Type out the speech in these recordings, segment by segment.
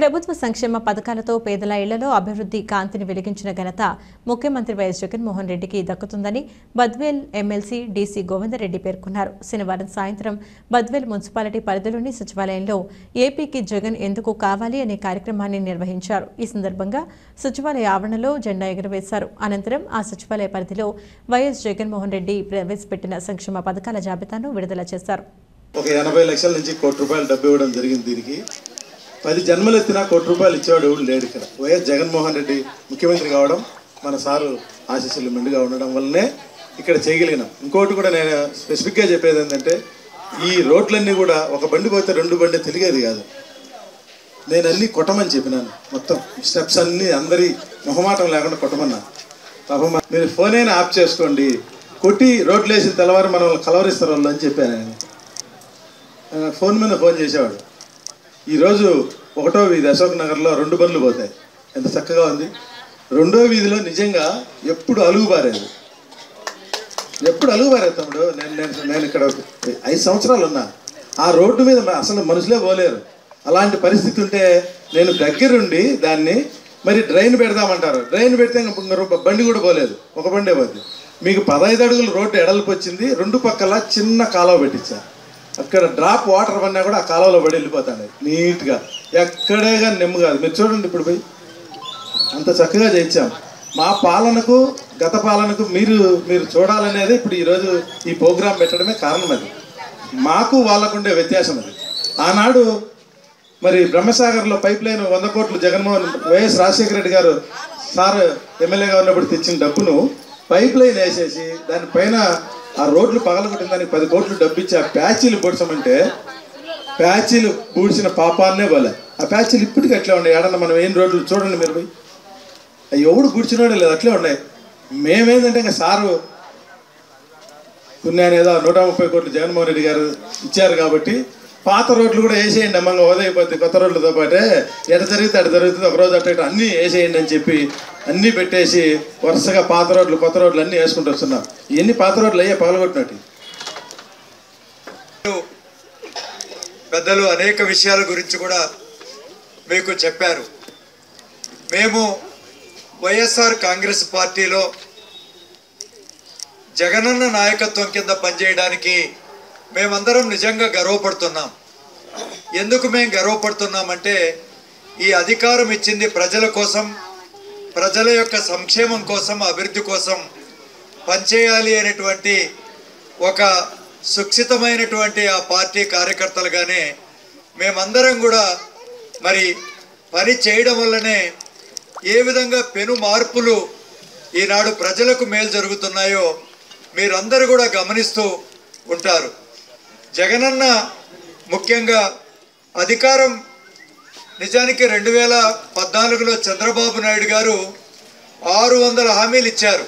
ప్రభుత్వ సంక్షేమ పథకాలతో పేదల ఇళ్లలో అభివృద్ధి కాంతిని వెలిగించిన ఘనత ముఖ్యమంత్రి వైఎస్ జగన్మోహన్ రెడ్డికి దక్కుతుందని బద్వేల్ ఎమ్మెల్సీ డీసీ గోవిందరెడ్డి పేర్కొన్నారు. శనివారం సాయంత్రం బద్వేల్ మున్సిపాలిటీ పరిధిలోని సచివాలయంలో ఏపీకి జగన్ ఎందుకు కావాలి అనే కార్యక్రమాన్ని నిర్వహించారు. ఈ సందర్భంగా సచివాలయ ఆవరణలో జెండా ఎగురవేశారు. అనంతరం ఆ సచివాలయ పరిధిలో వైఎస్ జగన్మోహన్ రెడ్డి ప్రవేశపెట్టిన సంక్షేమ పథకాల జాబితాను విడుదల చేశారు. ఒక 80 లక్షల నుంచి ₹1 కోటి డబ్బు ఇవ్వడం జరిగింది. దీనికి 10 జన్మలు ఎత్తినా ₹1 కోటి ఇచ్చేవాడు ఎవడు లేడు. ఇక్కడ వైఎస్ జగన్మోహన్ రెడ్డి ముఖ్యమంత్రి కావడం, మన సారు ఆశీస్సులు మెండుగా ఉండడం వల్లనే ఇక్కడ చేయగలిగినాం. ఇంకోటి కూడా నేను స్పెసిఫిక్గా చెప్పేది ఏంటంటే, ఈ రోడ్లన్నీ కూడా ఒక బండి పోతే 2 బండి తిరిగేది కాదు. నేను అన్నీ కొట్టమని చెప్పినాను. మొత్తం స్టెప్స్ అన్నీ అందరి మొహమాటం లేకుండా కొట్టమన్నా. పాపం మీరు ఫోన్ అయినా ఆఫ్ చేసుకోండి, కొట్టి రోడ్లు వేసిన తెల్లవారు మనల్ని కలవరిస్తారు వాళ్ళు అని చెప్పాను. నేను ఫోన్ మీద ఫోన్ చేసేవాడు. ఈరోజు 1వ వీధి అశోక్ నగర్లో 2 బండ్లు పోతాయి. ఎంత చక్కగా ఉంది. 2వ వీధిలో నిజంగా ఎప్పుడు అలుగు పారేది, తమ్ముడు. నేను ఇక్కడ 5 సంవత్సరాలు ఉన్నా. ఆ రోడ్డు మీద అసలు మనుషులే పోలేరు. అలాంటి పరిస్థితి ఉంటే నేను దగ్గరుండి దాన్ని మరి డ్రైన్ పెడదామంటారు. డ్రైన్ పెడితే బండి కూడా పోలేదు, ఒక బండే పోతుంది. మీకు 15 అడుగుల రోడ్డు ఎడల్పు వచ్చింది. 2 పక్కల చిన్న కాలువ పెట్టించారు. అక్కడ డ్రాప్ వాటర్ పడినా కూడా ఆ కాలువలో పడి వెళ్ళిపోతాడు నీట్గా. ఎక్కడే కానీ నెమ్ము కాదు. మీరు చూడండి, ఇప్పుడు పోయి అంత చక్కగా చేయించాం. మా పాలనకు గత పాలనకు మీరు చూడాలనేది ఇప్పుడు ఈరోజు ఈ ప్రోగ్రాం పెట్టడమే కారణం. అది మాకు వాళ్ళకుండే వ్యత్యాసం. అది ఆనాడు మరి బ్రహ్మసాగర్లో పైప్ లైన్ 100 కోట్లు వైఎస్ రాజశేఖర రెడ్డి గారు సార్ ఎమ్మెల్యేగా ఉన్నప్పుడు తెచ్చిన డబ్బును పైప్ లైన్ వేసేసి దానిపైన ఆ రోడ్లు పగలగొట్టిన దానికి 10 కోట్లు డబ్బు ఇచ్చి ఆ ప్యాచీలు పొడిచామంటే ప్యాచీలు పూడ్చిన పాపాన్నే పోలే. ఆ ప్యాచీలు ఇప్పటికీ అట్లే ఉన్నాయి. ఏడన్నా మనం ఏం రోడ్లు చూడండి మీరు పోయి, అవి ఎవడు కూర్చున్నాడే లేదు, అట్లే ఉన్నాయి. మేమేంటంటే ఇంకా సారు పుణ్యాన్ని ఏదో 130 కోట్లు జగన్మోహన్ రెడ్డి గారు ఇచ్చారు కాబట్టి పాత రోడ్లు కూడా వేసేయండి అమ్మంగా ఓదైపోద్ది. కొత్త రోడ్లతో పాటే ఎట జరిగితే అటు జరుగుతుంది. ఒకరోజు అట్ట ఇటు అన్నీ వేసేయండి అని చెప్పి అన్నీ పెట్టేసి వరుసగా పాత రోడ్లు కొత్త రోడ్లు అన్నీ వేసుకుంటూ వస్తున్నాం. ఇవన్నీ పాత రోడ్లు అయ్యే పగలగొట్టినట్టు. పెద్దలు అనేక విషయాల గురించి కూడా మీకు చెప్పారు. మేము వైఎస్ఆర్ కాంగ్రెస్ పార్టీలో జగనన్న నాయకత్వం కింద పనిచేయడానికి మేమందరం నిజంగా గర్వపడుతున్నాం. ఎందుకు మేము గర్వపడుతున్నామంటే, ఈ అధికారం ఇచ్చింది ప్రజల కోసం, ప్రజల యొక్క సంక్షేమం కోసం, అభివృద్ధి కోసం పనిచేయాలి అనేటువంటి ఒక సుక్షితమైనటువంటి ఆ పార్టీ కార్యకర్తలుగానే మేమందరం కూడా మరి పని చేయడం వల్లనే ఏ విధంగా పెను మార్పులు ఈనాడు ప్రజలకు మేలు జరుగుతున్నాయో మీరందరూ కూడా గమనిస్తూ ఉంటారు. జగనన్న ముఖ్యంగా అధికారం నిజానికి 2014లో చంద్రబాబు నాయుడు గారు 600 హామీలు ఇచ్చారు.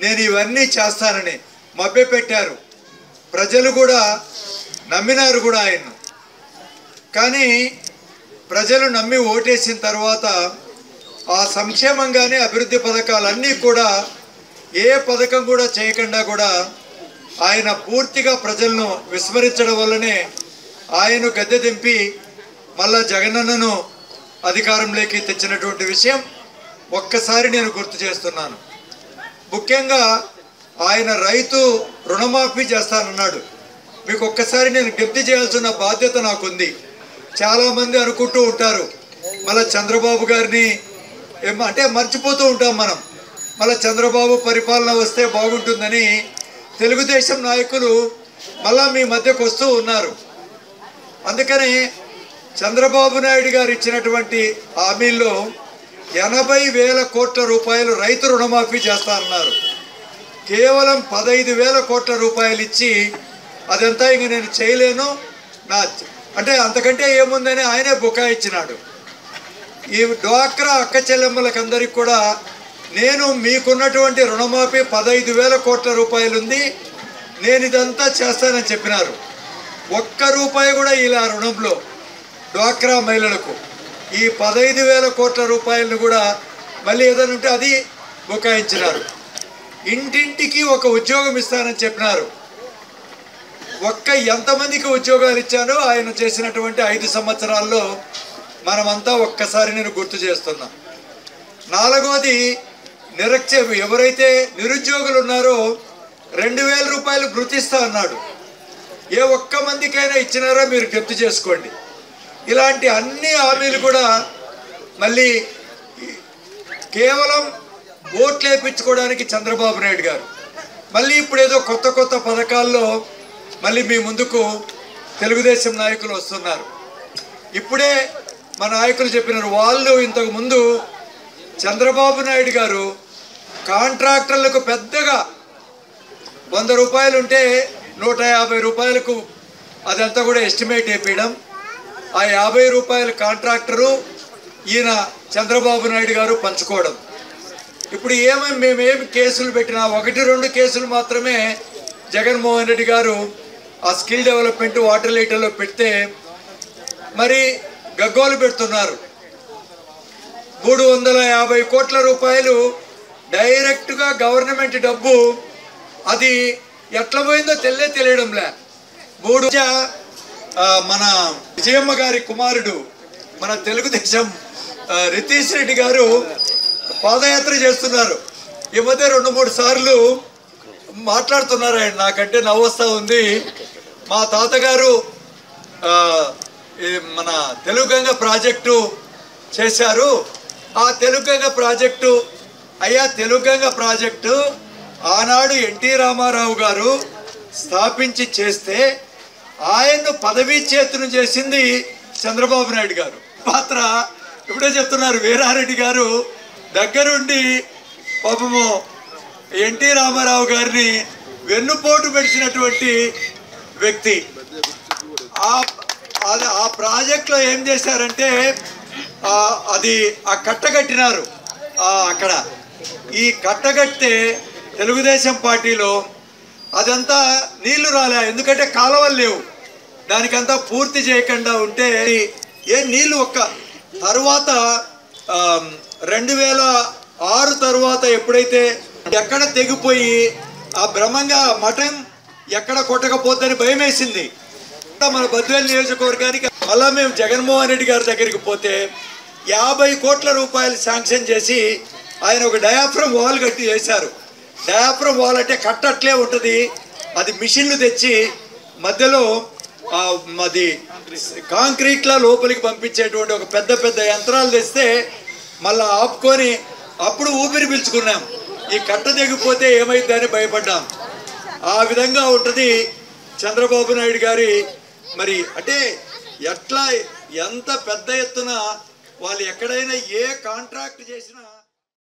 నేను ఇవన్నీ చేస్తానని మభ్యపెట్టారు. ప్రజలు కూడా నమ్మినారు కూడా ఆయన్ను. కానీ ప్రజలు నమ్మి ఓటేసిన తర్వాత ఆ సంక్షేమంగానే అభివృద్ధి పథకాలన్నీ కూడా ఏ పథకం కూడా చేయకుండా కూడా ఆయన పూర్తిగా ప్రజలను విస్మరించడం వల్లనే ఆయన గద్దె దింపి మళ్ళా జగనన్నను అధికారంలోకి తెచ్చినటువంటి విషయం ఒక్కసారి నేను గుర్తు చేస్తున్నాను. ముఖ్యంగా ఆయన రైతు రుణమాఫీ చేస్తానన్నాడు. మీకు ఒక్కసారి నేను జ్ఞప్తి చేయాల్సిన బాధ్యత నాకుంది. చాలామంది అనుకుంటూ ఉంటారు మళ్ళీ చంద్రబాబు గారిని అంటే మర్చిపోతూ ఉంటాం మనం. మళ్ళీ చంద్రబాబు పరిపాలన వస్తే బాగుంటుందని తెలుగుదేశం నాయకులు మళ్ళా మీ మధ్యకు వస్తూ ఉన్నారు. అందుకని చంద్రబాబు నాయుడు గారు ఇచ్చినటువంటి హామీల్లో 80,000 కోట్ల రూపాయలు రైతు రుణమాఫీ చేస్తానన్నారు. కేవలం 15,000 కోట్ల రూపాయలు ఇచ్చి అదంతా ఇంక నేను చేయలేను అంటే అంతకంటే ఏముందని ఆయనే బుకాయిచ్చినాడు. ఈ డ్వాక్రా అక్క చెల్లెమ్మలకందరికి కూడా నేను మీకున్నటువంటి రుణమాఫీ 15,000 కోట్ల రూపాయలు ఉంది, నేను ఇదంతా చేస్తానని చెప్పినారు. ₹1 కూడా ఇలా రుణంలో డ్వాక్రా మహిళలకు ఈ 15,000 కోట్ల రూపాయలను కూడా మళ్ళీ ఏదైనా ఉంటే అది బుకాయించినారు. ఇంటింటికి ఒక ఉద్యోగం ఇస్తానని చెప్పినారు. ఎంతమందికి ఉద్యోగాలు ఇచ్చానో ఆయన చేసినటువంటి 5 సంవత్సరాల్లో మనమంతా ఒక్కసారి నేను గుర్తు చేస్తున్నా. నాలుగోది, ఎవరైతే నిరుద్యోగులు ఉన్నారో 2000 రూపాయలు గుర్తిస్తా అన్నాడు. ఏ ఒక్క మందికైనా ఇచ్చినారో మీరు గుర్తు చేసుకోండి. ఇలాంటి అన్ని హామీలు కూడా మళ్ళీ కేవలం ఓట్లు వేయించుకోవడానికి చంద్రబాబు నాయుడు గారు మళ్ళీ ఇప్పుడు ఏదో కొత్త కొత్త పథకాల్లో మళ్ళీ మీ ముందుకు తెలుగుదేశం నాయకులు వస్తున్నారు. ఇప్పుడే మా నాయకులు చెప్పినారు, వాళ్ళు ఇంతకు ముందు చంద్రబాబు నాయుడు గారు కాంట్రాక్టర్లకు పెద్దగా 100 రూపాయలు ఉంటే 150 రూపాయలకు అదంతా కూడా ఎస్టిమేట్ వేయడం, ఆ 50 రూపాయల కాంట్రాక్టరు ఈయన చంద్రబాబు నాయుడు గారు పంచుకోవడం. ఇప్పుడు మేమేమి కేసులు పెట్టినా 1-2 కేసులు మాత్రమే జగన్మోహన్ రెడ్డి గారు ఆ స్కిల్ డెవలప్మెంట్ వాటర్ లీటర్లో పెడితే మరి గగ్గోలు పెడుతున్నారు. 350 కోట్ల రూపాయలు డైరెక్ట్గా గవర్నమెంట్ డబ్బు, అది ఎట్లా పోయిందో తెలియడంలే. మన విజయమ్మ గారి కుమారుడు మన తెలుగుదేశం రితీష్ రెడ్డి గారు పాదయాత్ర చేస్తున్నారు. ఈ మధ్య 2-3 సార్లు మాట్లాడుతున్నారు. ఆయన నాకంటే నవ్వొస్తా ఉంది. మా తాతగారు మన తెలుగుగంగ ప్రాజెక్టు చేశారు. ఆ తెలుగుగంగ ప్రాజెక్టు తెలుగుగంగ ప్రాజెక్టు ఆనాడు ఎన్టీ రామారావు గారు స్థాపించి చేస్తే ఆయన్ను పదవీ చేతును చేసింది చంద్రబాబు నాయుడు గారు. పాత్ర ఇప్పుడే చెప్తున్నారు. వీరారెడ్డి గారు దగ్గరుండి పాపము ఎన్టీ రామారావు గారిని వెన్నుపోటు పెడిచినటువంటి వ్యక్తి. ఆ ప్రాజెక్ట్లో ఏం చేశారంటే అది ఆ కట్టగట్టినారు. అక్కడ ఈ కట్టగట్టే తెలుగుదేశం పార్టీలో అదంతా నీళ్లు రాలే, ఎందుకంటే కాలువలు లేవు. దానికంతా పూర్తి చేయకుండా ఉంటే నీళ్లు తర్వాత 2006 తర్వాత ఎప్పుడైతే ఎక్కడ తెగిపోయి ఆ బ్రహ్మంగా మఠం ఎక్కడ కొట్టకపోద్దని భయం వేసింది. మన బద్వేలు నియోజకవర్గానికి మళ్ళా మేము జగన్మోహన్ రెడ్డి గారి దగ్గరికి పోతే 50 కోట్ల రూపాయలు శాంక్షన్ చేసి ఆయన ఒక డయాఫ్రమ్ వాల్ కట్టి చేశారు. డయాఫ్రమ్ వాల్ అంటే కట్టట్లే ఉంటుంది, అది మిషన్లు తెచ్చి మధ్యలో అది కాంక్రీట్లా లోపలికి పంపించేటువంటి ఒక పెద్ద పెద్ద యంత్రాలు తెస్తే మళ్ళీ ఆపుకొని అప్పుడు ఊపిరి పీల్చుకున్నాం. ఈ కట్ట తెగిపోతే ఏమైందని భయపడ్డాం. ఆ విధంగా ఉంటుంది చంద్రబాబు నాయుడు గారి మరి అంటే ఎంత పెద్ద ఎత్తున వాళ్ళు ఎక్కడైనా ఏ కాంట్రాక్ట్ చేసినా